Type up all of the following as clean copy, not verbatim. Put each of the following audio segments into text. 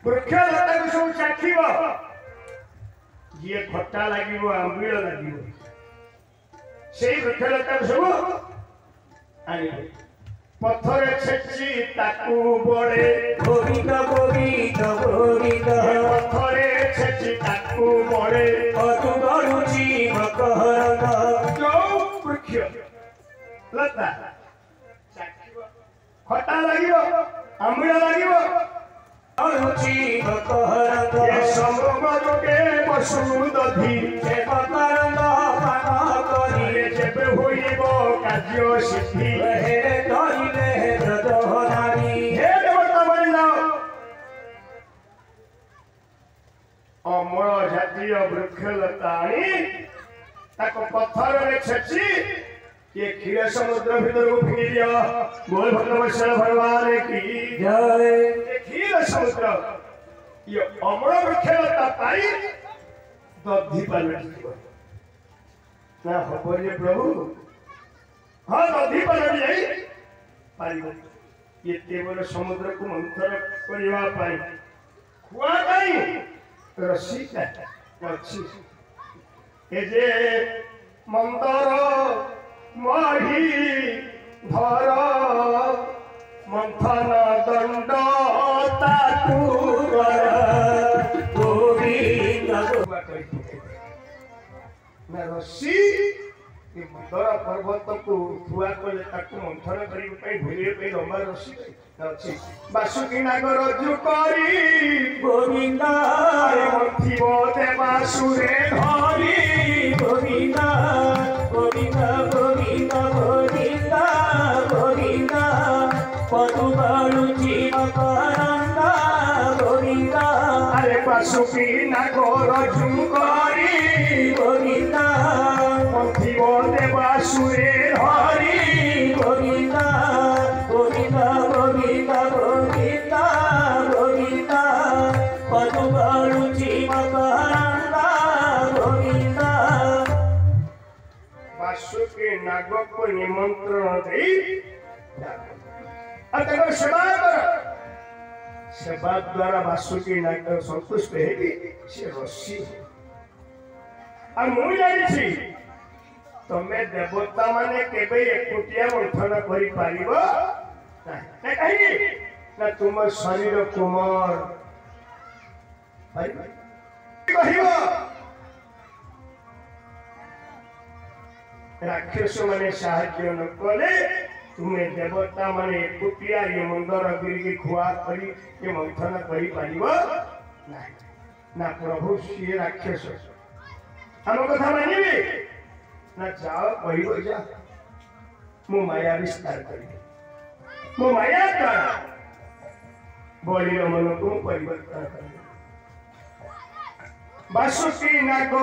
वृक्षलता को सब चाखिब जी खट्टा लगे आंबील लगे से वृक्षलता को सब आने पत्थर छेची ताकू बड़े गोविंद गोविंद गोविंद पत्थर छेची ताकू बड़े तू गरुची मकहरद जो वृक्ष लता खट्टा लगे आंबील लगे गरुची मकहरद समगे पशु दधि से मकरंद पान करी जेबे होइब कार्य सिद्धि हे धरिले ब्रजहरानी हे देवता बनि जाओ अमर जातीय वृक्षलता आनी ताको पत्थर रे छेची ये क्षीर समुद्र भीतर को फेंक दिया बोल भगवान भगवान की जय ये क्षीर समुद्र ये अमर वृक्षलता पाई दधि पलट ना हब जे प्रभु हाँ दधि पलट जाई पारिब ये केवल समुद्र को मंथन करवा पाई खुआ नहीं रसी का अच्छी ए जे मंदर मही धर मंथन दंड ताकू ना रसी ये मंदर पर्वत को थुआ कले ताकू मंथन करी भूलिए लंबा रसी अच्छी बासुकी नागर रज्जु करी गोविंद मंथिब देवासुरे धरी गोविंद गोविंद गोविंद गोविंद गोविंद पदु गरुची मकरंद गोविंद अरे बासुकी नागर रज्जु करी गोविंद मंथिब देवासुरे धरी गोविंद गोविंद गोविंद गोविंद गोविंद पदु गरुची मकरंद गोविंद बासुकी नाग को निमंत्रण दे सेवा द्वारा बासुकी नाग संतुष्ट है से रसी और मुझे जानी तमें देवता माने केबे एकुटिया मंथन करि पारिबो ना कहि ना तुम शरीर कुमार कहिबो राक्षस माने साहाय्य न कले तुम्हें देवता माने एकुटिया ये मंदर गिरी खुआ करी ये मंथन करि पारिबो ना प्रभु श्री राक्षस हम कथा मानिबे ना जाओ कहिबो जा मो माया विस्तार करी मो माया का बलिर मन को परिवर्तन करी बासुकी नाग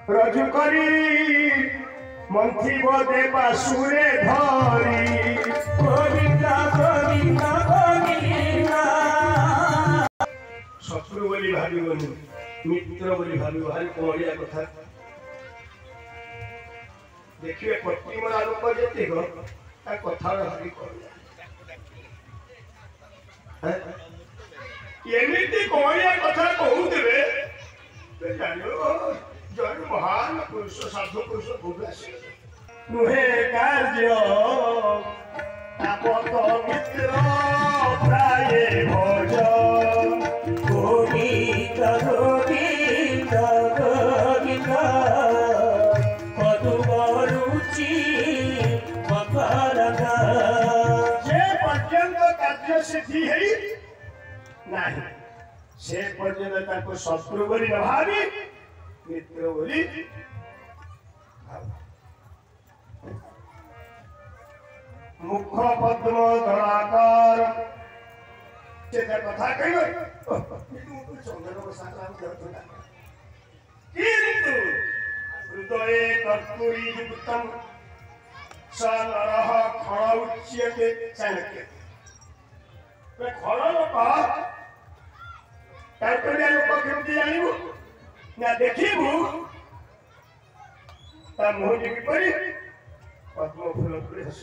रजु करी मंथिब देवासुरे धरी गोविंद गोविंद गोविंद शत्रु बोली भाविबनी मित्र बोली भाविब हाल कोरिया कथा देखिए प्रतिमा लोक जेते गो ता कथा हरि कोरिया एमिति कोरिया कथा कहू देबे ते जानो जन महान पुरुष साधु पुरुष भूलासी नुहे कार्य तापत मित्र प्राये भोज गोविंद गोविंद गोविंद पदु गरुची मकरंद जे पर्यंत कार्य सिद्धि है नहीं से पर्यंत ताको शत्रु बोली न भावी मित्र बोली मुख पद्म धराकार से कथा कहिबे चंदन बसाराम करतुला किंतु हृदये कर्तुरी युक्तम सनरह खण उच्यते चाणक्य खण लोक ताकरिया लोक केमती जानिबु ना देखिबु ता मुह जे किपरि पद्म फूल परि हस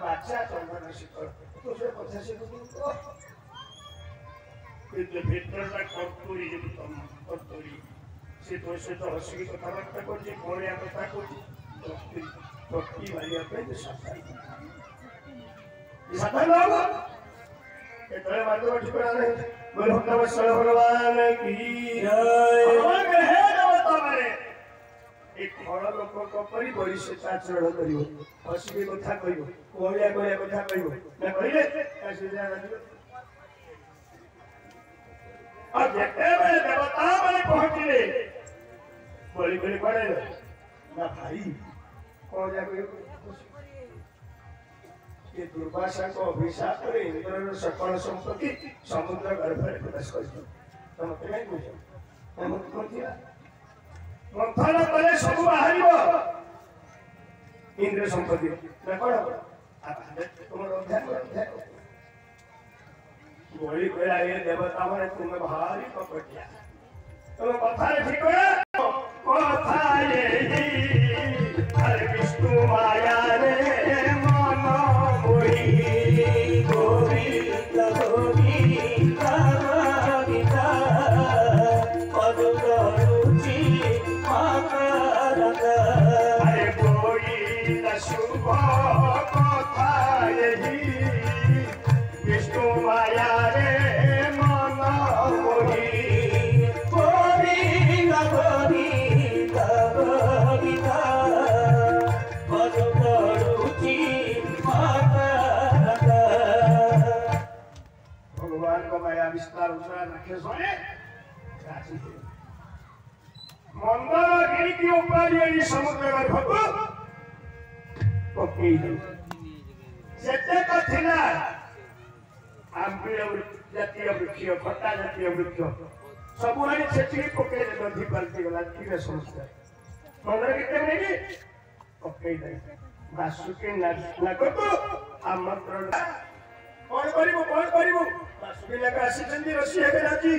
बाचा चंदन शिखर तो से 85 को କିନ୍ତୁ ଭିତରଟା କର୍ତ୍ତୁରୀ କର୍ତ୍ତୁରୀ ସେ ତୋ ସହିତ ହସିକି କଥାବାର୍ତ୍ତା କରୁଛି କଳିଆ କଥା କହୁଛି ତର୍କି ମାରିବା ପାଇଁ ସାବଧାନ ହବ କେତେବେଳେ ମାଧ୍ୟମ ଠିକଣା ନାହିଁ ବୋଲ ଭଗବାନ କି ଭଗବାନ ହେ ଦେବତାମାନେ ଏ ଖଳ ଲୋକଙ୍କ ପରି ବରିଷ୍ଠ ଆଚରଣ କରିବ ହସିକି କଥା କହିବ କଳିଆ କଳିଆ କଥା କହିବ ନା କହିଲେ ଆଉ ଯେତେବେଳେ ଦେବତା ମାନେ ପହଞ୍ଚିଲେ ବଳି ବଳି ପଡେ ନା ଭାଇ କଣ ଯାକ ये दुर्वासा को अभिशाप करे इंद्र सकल संपत्ति समुद्र गर्भरे प्रकाश कर तुम केना बुझ हम कोथिया मंथन करे सब बाहरिबो इंद्र संपत्ति ना कोन आ तुम अध्याय बोली कोला ये देवता माने तुम भारी पकड़िया तुम कथा ठीक है कथा ये हरे विष्णु माया रे मंदरगिरी की ऊपर समुद्र गर्भको पकई सेते कथिला आंबील जातीय वृक्ष खट्टा जातीय वृक्ष सब आनी सेठी पकई नदी पलटी गला कि समस्या मंदरगिरी नहीं पकई दे बासुके लागतो आमंत्रण कौन करिवो बासुके लगा आसी चंदी रसी हेबे राजी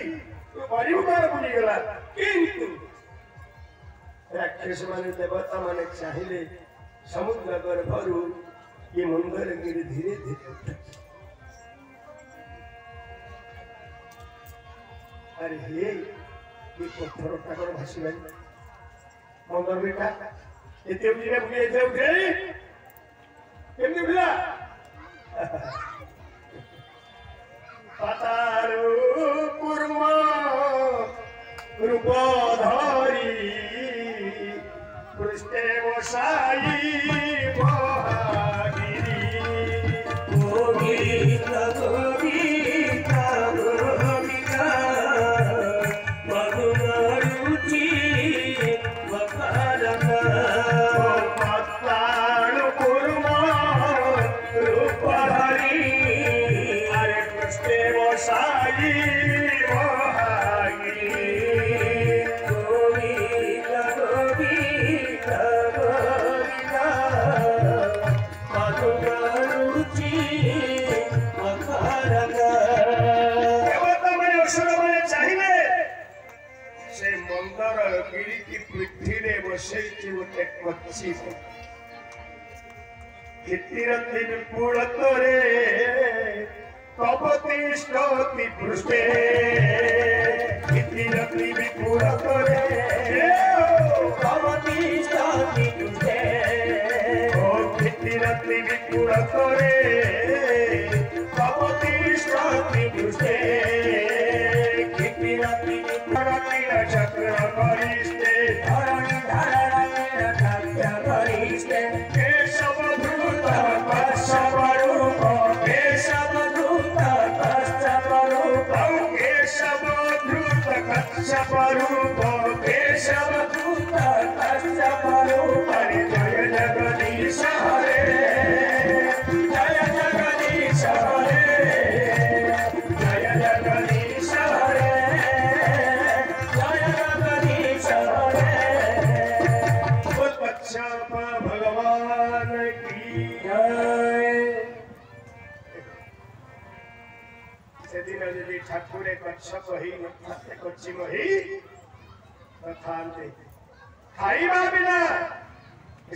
तो करिवो कौन बुझी गला किंतु राक्षस माने देवता माने चाहिए समुद्र गर्भरु ये मंदरगिरी धीरे धीरे उठे अरे हे ये पत्थर टाकर भासी गई मंदर बेटा एते उठे उठे केमनी उठला पतारु कुर्मा रूपधारी पृष्ठे वसाई महागिरी गोविंद गोविंद गोविंद मधुरुचि वकारक पतारु कुर्मा रूपधारी अरे पृष्ठे वसाई कितिरति विपुल तोरे तपति स्तोति पृष्ठे कितिरति विपुल तोरे तपति स्तोति पृष्ठे ओ कितिरति विपुल तोरे तपति स्तोति पृष्ठे कितिरति विपुल चक्र करिष्ठे धरणि करिष्ठे केशव धृत कश्यप रूप केशव धृत कश्यप रूप केशव धृत कश्यप रूप केशव धृत कश्यप रूप जय जगदीश हरे जय जगदीश हरे जय जगदीश हरे जय जगदीश हरे कश्यप भगवान की जय से दिन यदि ठाकुर कच्छप ही कच्छिम ही तथान्ते खाइबा बिना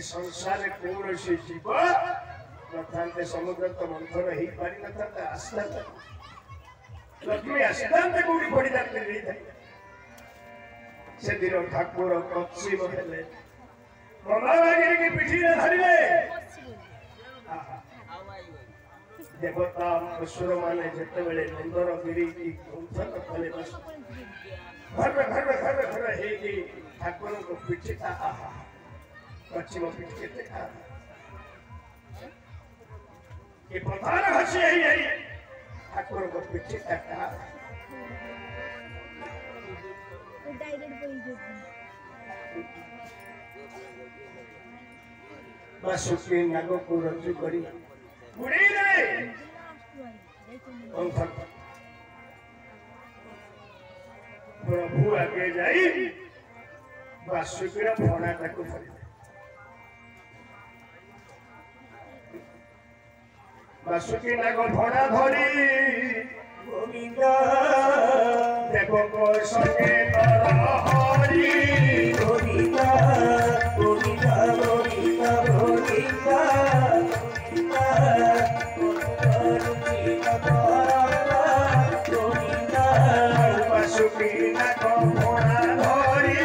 संसार कौन से जीव तथान्ते समुद्र तो मंथन ही पारि न था आस्था लक्ष्मी सिद्धांत कोड़ी पड़ी जाते नहीं से दिन ठाकुर कक्षी हेले मंगलगिरी की पिठी ने धरिले देवता असुर माने जिते बेले मंगलगिरी की गुंफन कले बस घर हे की ठाकुर को पिठी था कक्षी में पिठी के था ये प्रधान हसी है ठाकुर को पिठी था बासुकी नागो को रज्जु करी बुढ़ी रे प्रभु आगे जाई बासुकी रा फणा ताको फरी बासुकी नागो फणा धरी गोविंद देखो को संगे कर हरि गोविंद गोविंद गोविंद गोविंद बासुकी नागो फणा धरी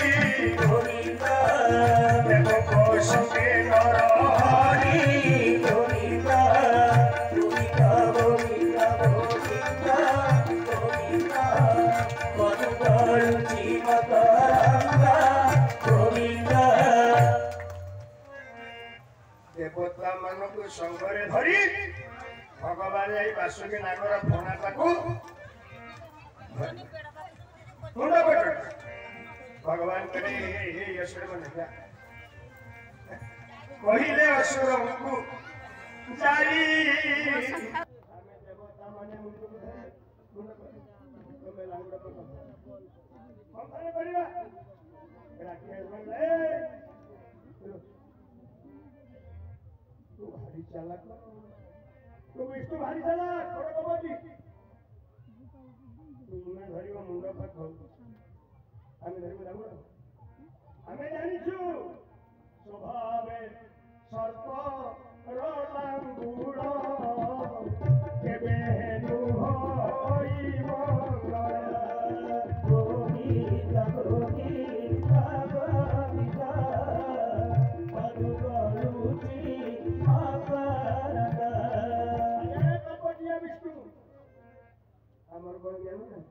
गोविंद देखो को संगे कर हरि गोविंद देवता मान को संगरे धरी भगवान जाई बासुकी नागर फणा ताकू मुंडा पट भगवान करे हे असुर मन क्या कहिले असुर को जाई हमें देवता माने मुंडा धरी मुंडा पट तो मैं लांगड़ा पट हम करे करिया राखी मन ले तू भारी चालाक तू विष्णु भारी चालाक थोड़ा बाबा जी तू मैं धरियो मुंडा पट हमें धरियो लांगड़ा हमें जानी छु स्वभावे सर्प रोलांगुड़ा केबे नु होई मंगल गोविंद गोविंद गोविंद मधुगरुचि अपरदा अरे कपटिया विष्णु हमर बड़ ज्ञान है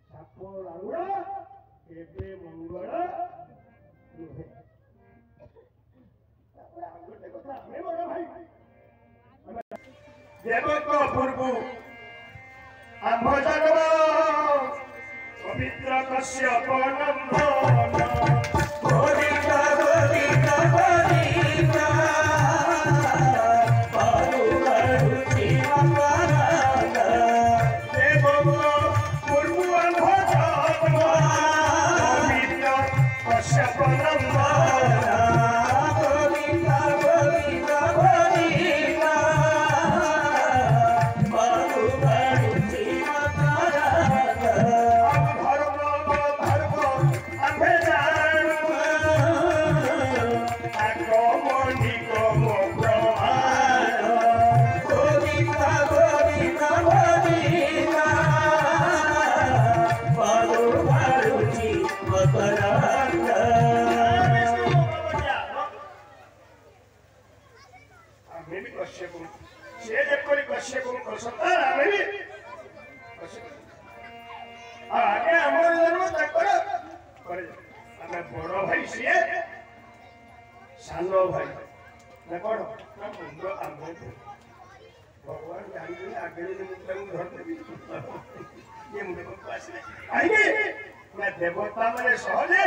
साप लांगुड़ा केबे मंगल नुहे देवक पूर्व आंभ जन्म पवित्र कश्यप नंदन गोविंद गोविंद गोविंद पारुगरुचि अपरदा देवक पूर्व आंभ जन्म पवित्र कश्यप नंदन बड़ भाई सी सान भाई ना कौन ना मुंड आंभ भगवान जानी आगे धरदेवी ये मुंडे को आसले कहीं मैं देवता मैंने सहजे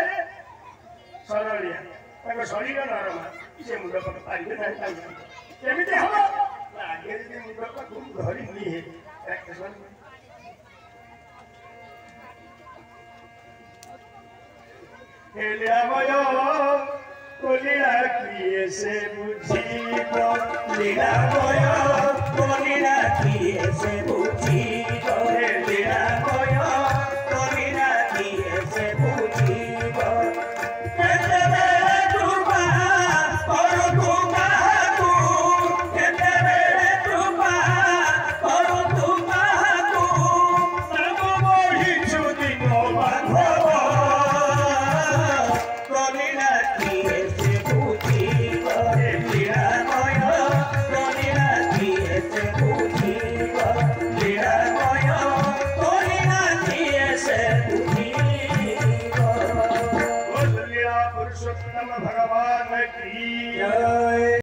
सरलिया शरीर नरमा से मुंड पक पारे ना केमी हम आगे मुंड पक धरी नहीं है लीला किए से बुझी लीला